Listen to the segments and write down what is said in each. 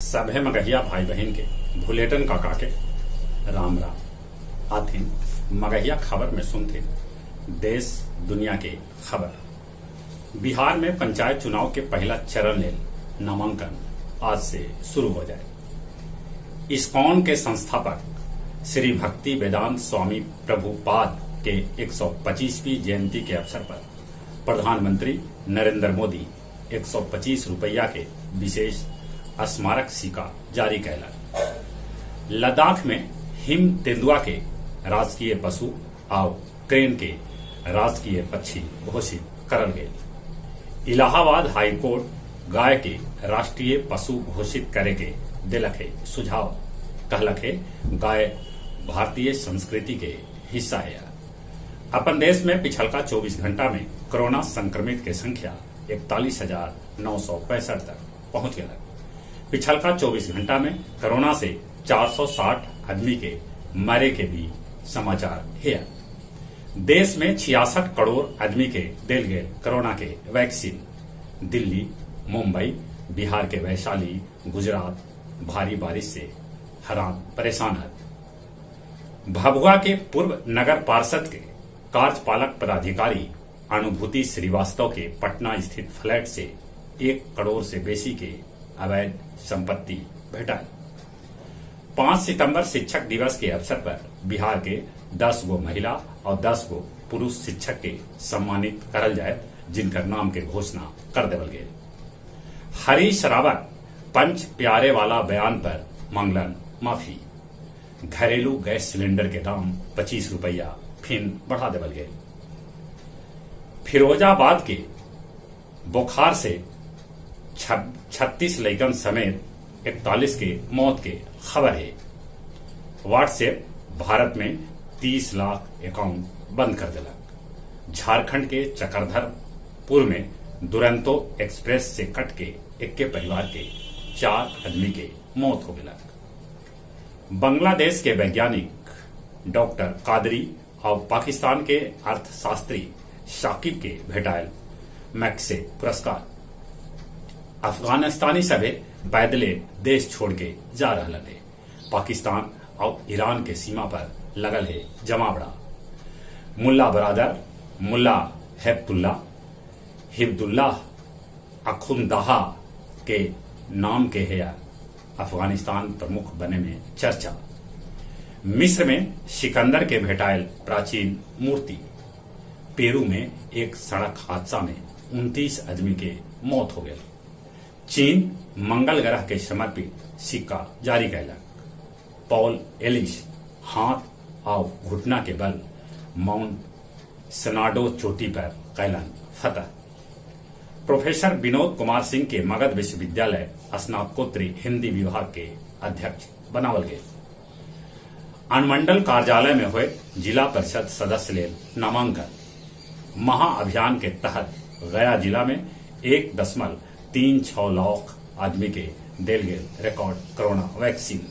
सभे मगहिया भाई बहन के भुलेटन काका के राम राम। आथिन मगहिया खबर में सुनते देश दुनिया के खबर। बिहार में पंचायत चुनाव के पहला चरण ले नामांकन आज से शुरू हो जाए। इस्कॉन के संस्थापक श्री भक्ति वेदांत स्वामी प्रभुपाद के 125वीं जयंती के अवसर पर प्रधानमंत्री नरेंद्र मोदी 125 रुपया के विशेष स्मारक सिक्का जारी कैलक। लद्दाख में हिम तेंदुआ के राजकीय पशु और क्रेन के राजकीय पक्षी घोषित करल गए। इलाहाबाद हाईकोर्ट गाय के राष्ट्रीय पशु घोषित करे के दिलक है सुझाव। कहलक है गाय भारतीय संस्कृति के हिस्सा है। अपन देश में पिछलका 24 घंटा में कोरोना संक्रमित के संख्या 41,965 तक पहुंच गया। पिछलका 24 घंटा में कोरोना से 460 आदमी के मरे के भी समाचार है। देश में 66 करोड़ आदमी के दिल गए कोरोना के वैक्सीन। दिल्ली, मुंबई, बिहार के वैशाली, गुजरात भारी बारिश से हैरान परेशान है। भभुआ के पूर्व नगर पार्षद के कार्यपालक पदाधिकारी अनुभूति श्रीवास्तव के पटना स्थित फ्लैट से 1 करोड़ से बेसी के अवैध संपत्ति भेटाई। 5 सितंबर शिक्षक दिवस के अवसर पर बिहार के 10 गो महिला और 10 गो पुरुष शिक्षक के सम्मानित करल जाए, जिनकर नाम के घोषणा कर देवल गए। हरीश रावत पंच प्यारे वाला बयान पर मांगलन माफी। घरेलू गैस सिलेंडर के दाम 25 रुपया फिर बढ़ा देवल गए। फिरोजाबाद के बुखार से 36 लइकन समेत 41 के मौत के खबर है। व्हाट्सएप भारत में 30 लाख अकाउंट बंद कर दिला। झारखंड के चक्रधरपुर में दुरंतो एक्सप्रेस से कट के एक परिवार के 4 आदमी के मौत हो गया। बांग्लादेश के वैज्ञानिक डॉक्टर कादरी और पाकिस्तान के अर्थशास्त्री शाकिब के भेटायल मैक्से पुरस्कार। अफगानिस्तानी सभे पैदले देश छोड़ के जा रहा है। पाकिस्तान और ईरान के सीमा पर लगल है जमावड़ा। मुल्ला बरादर मुल्ला हिब्दुल्लाह अखुंदाहा के नाम के है अफगानिस्तान प्रमुख बने में चर्चा। मिस्र में सिकंदर के भेटायल प्राचीन मूर्ति। पेरू में एक सड़क हादसा में 29 आदमी के मौत हो गए। चीन मंगल ग्रह के समर्पित सिक्का जारी कैलक। पॉल एलिस हाथ और घुटना के बल माउंट सनाडो चोटी पर कैलन फतह। प्रोफेसर विनोद कुमार सिंह के मगध विश्वविद्यालय स्नातकोत्तरी हिंदी विभाग के अध्यक्ष बनावल गए। अनुमंडल कार्यालय में हुए जिला परिषद सदस्य ले नामांकन। महाअभियान के तहत गया जिला में 1.36 लाख आदमी के दिल गए रिकॉर्ड कोरोना वैक्सीन।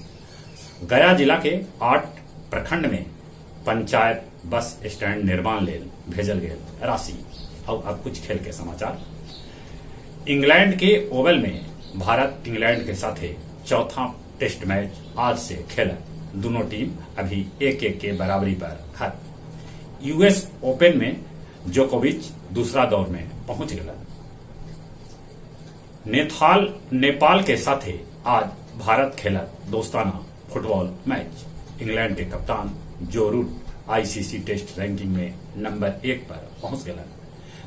गया जिला के 8 प्रखंड में पंचायत बस स्टैंड निर्माण ले भेजल गए राशि। और अब कुछ खेल के समाचार। इंग्लैंड के ओवल में भारत इंग्लैंड के साथ चौथा टेस्ट मैच आज से खेला। दोनों टीम अभी 1-1 के बराबरी पर है। यूएस ओपन में जोकोविच दूसरा दौर में पहुंच गया। नेपाल के साथ आज भारत खेला दोस्ताना फुटबॉल मैच। इंग्लैंड के कप्तान जो रूट आईसीसी टेस्ट रैंकिंग में नंबर 1 पर पहुंच गया।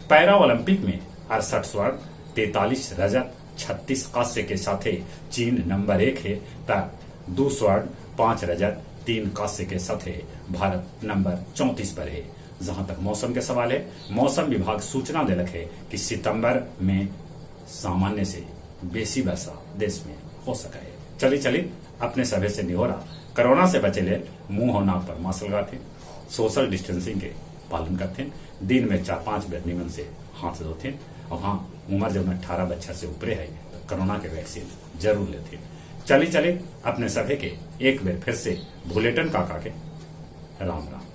पैरा ओलंपिक में 68 स्वर्ण, 43 रजत, 36 कांस्य के साथ चीन नंबर 1 है। तक 2 स्वर्ण, 5 रजत, 3 कांस्य के साथ भारत नंबर 34 पर है। जहां तक मौसम के सवाल है, मौसम विभाग सूचना दिलक है कि सितंबर में सामान्य से बेसी वर्षा देश में हो सका है। चली अपने सभे से निहोरा कोरोना से बचे ले मुंह और नाक पर मास्क लगाते, सोशल डिस्टेंसिंग के पालन करते, दिन में 4-5 बेर निमन से हाथ धोते। और हाँ, उम्र जब 18 बच्चा से ऊपरे है तो कोरोना के वैक्सीन जरूर लेते। चली अपने सभे के एक बेर फिर से भुलेटन काका के राम राम।